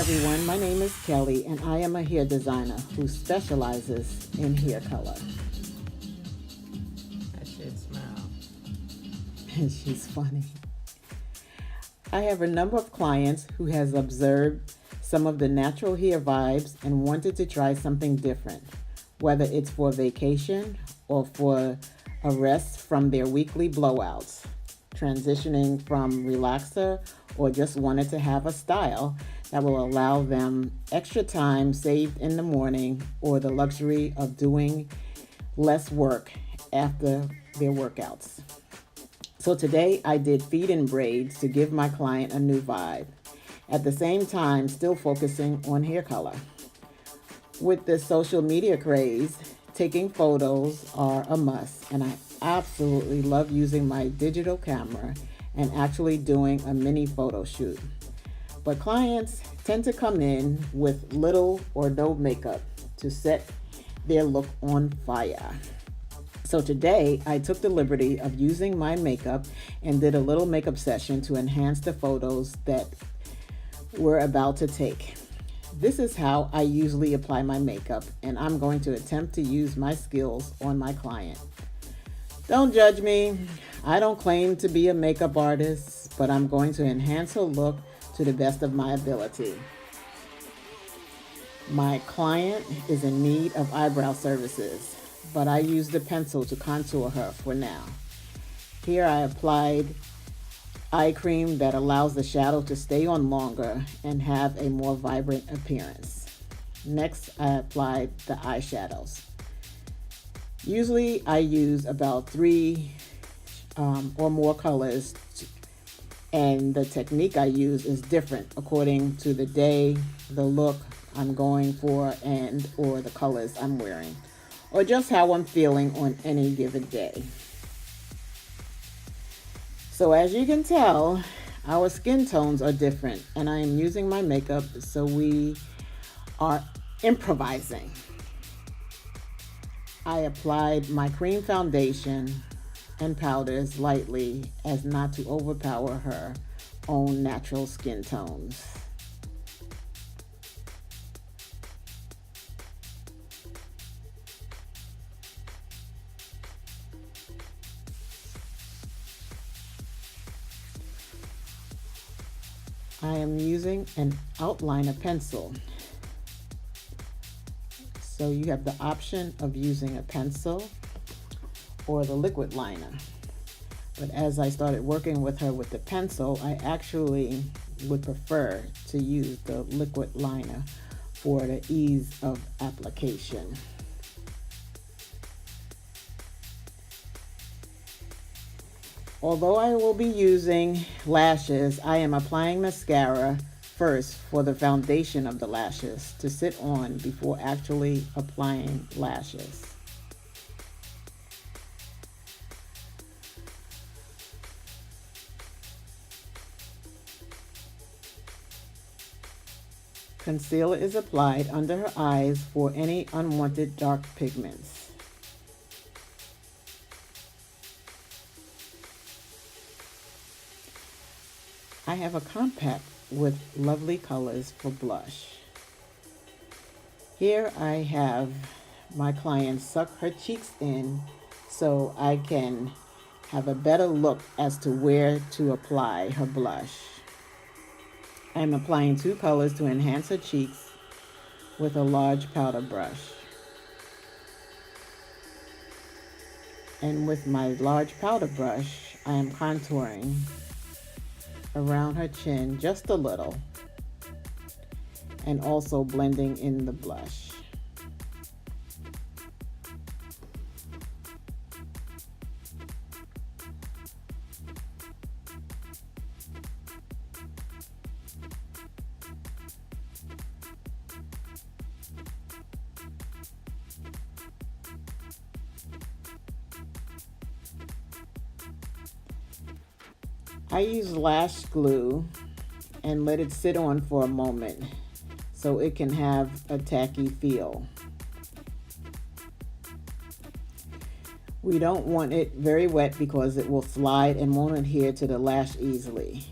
everyone. My name is Kelly, and I am a hair designer who specializes in hair color. That shit smell. And she's funny. I have a number of clients who has observed some of the natural hair vibes and wanted to try something different, whether it's for vacation or for a rest from their weekly blowouts, transitioning from relaxer, or just wanted to have a style that will allow them extra time saved in the morning or the luxury of doing less work after their workouts. So today I did feed and braids to give my client a new vibe. At the same time, still focusing on hair color. With the social media craze, taking photos are a must, and I absolutely love using my digital camera and actually doing a mini photo shoot. But clients tend to come in with little or no makeup to set their look on fire. So today I took the liberty of using my makeup and did a little makeup session to enhance the photos that we're about to take. This is how I usually apply my makeup, and I'm going to attempt to use my skills on my client. Don't judge me. I don't claim to be a makeup artist, but I'm going to enhance her look to the best of my ability. My client is in need of eyebrow services, but I used a pencil to contour her for now. Here I applied eye cream that allows the shadow to stay on longer and have a more vibrant appearance. Next, I applied the eyeshadows. Usually I use about three or more colors, and the technique I use is different according to the day, the look I'm going for, and or the colors I'm wearing, or just how I'm feeling on any given day. So as you can tell, our skin tones are different, and I am using my makeup so we are improvising. I applied my cream foundation and powders lightly as not to overpower her own natural skin tones. I am using an outliner pencil. So you have the option of using a pencil or the liquid liner. But as I started working with her with the pencil, I actually would prefer to use the liquid liner for the ease of application. Although I will be using lashes, I am applying mascara first for the foundation of the lashes to sit on before actually applying lashes. Concealer is applied under her eyes for any unwanted dark pigments. I have a compact with lovely colors for blush. Here I have my client suck her cheeks in so I can have a better look as to where to apply her blush. I'm applying two colors to enhance her cheeks with a large powder brush. And with my large powder brush, I am contouring around her chin just a little, and also blending in the blush. I use lash glue and let it sit on for a moment so it can have a tacky feel. We don't want it very wet because it will slide and won't adhere to the lash easily.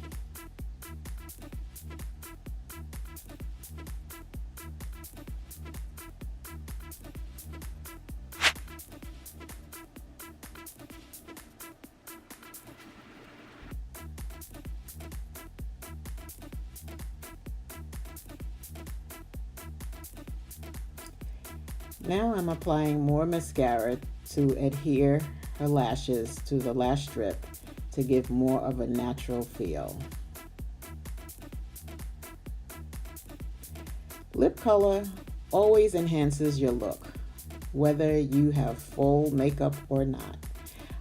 Now I'm applying more mascara to adhere her lashes to the lash strip to give more of a natural feel. Lip color always enhances your look, whether you have full makeup or not.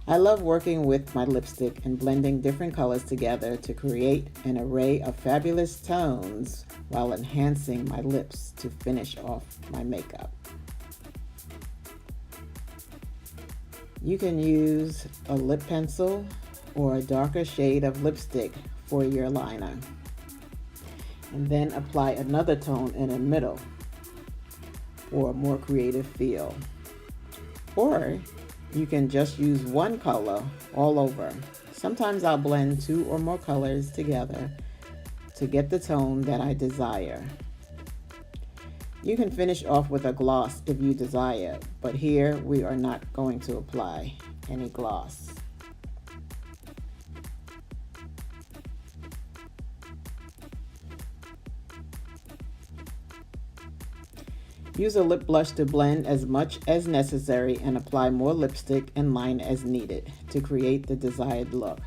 I love working with my lipstick and blending different colors together to create an array of fabulous tones while enhancing my lips to finish off my makeup. You can use a lip pencil or a darker shade of lipstick for your liner, and then apply another tone in the middle for a more creative feel. Or you can just use one color all over. Sometimes I'll blend two or more colors together to get the tone that I desire. You can finish off with a gloss if you desire, but here we are not going to apply any gloss. Use a lip blush to blend as much as necessary and apply more lipstick and line as needed to create the desired look.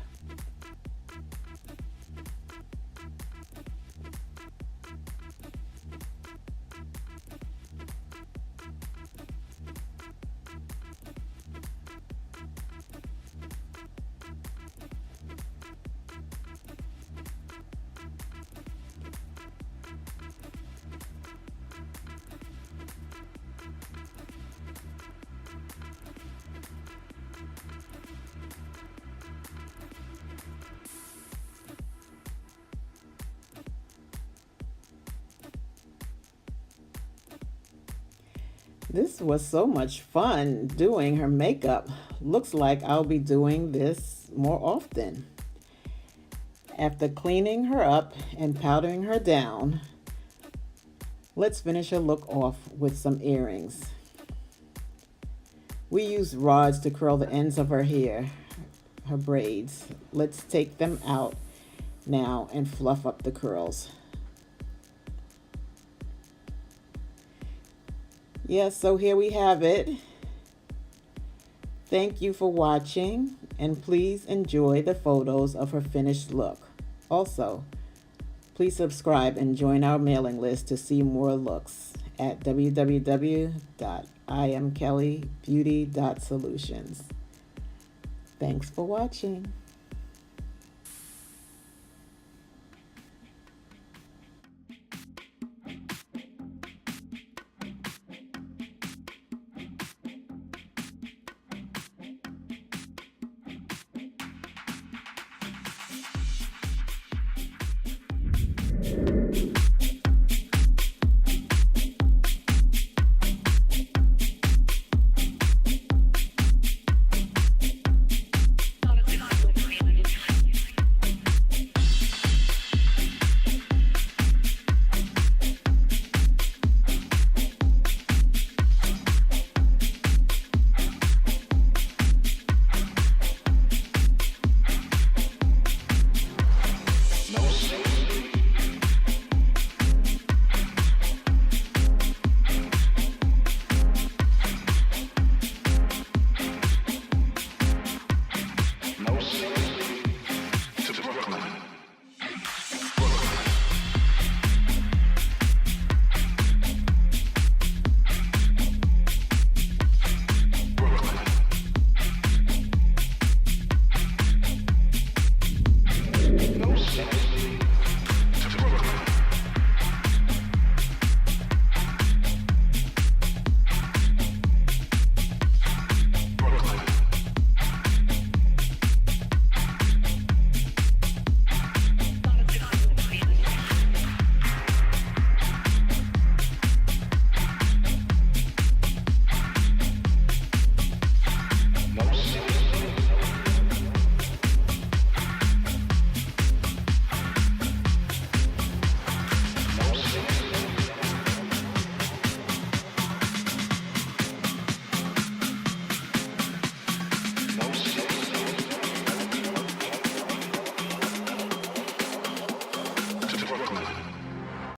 This was so much fun doing her makeup. Looks like I'll be doing this more often. After cleaning her up and powdering her down, let's finish her look off with some earrings. We used rods to curl the ends of her hair, her braids. Let's take them out now and fluff up the curls. Yes, so here we have it. Thank you for watching, and please enjoy the photos of her finished look. Also, please subscribe and join our mailing list to see more looks at www.iamkellybeauty.solutions. Thanks for watching.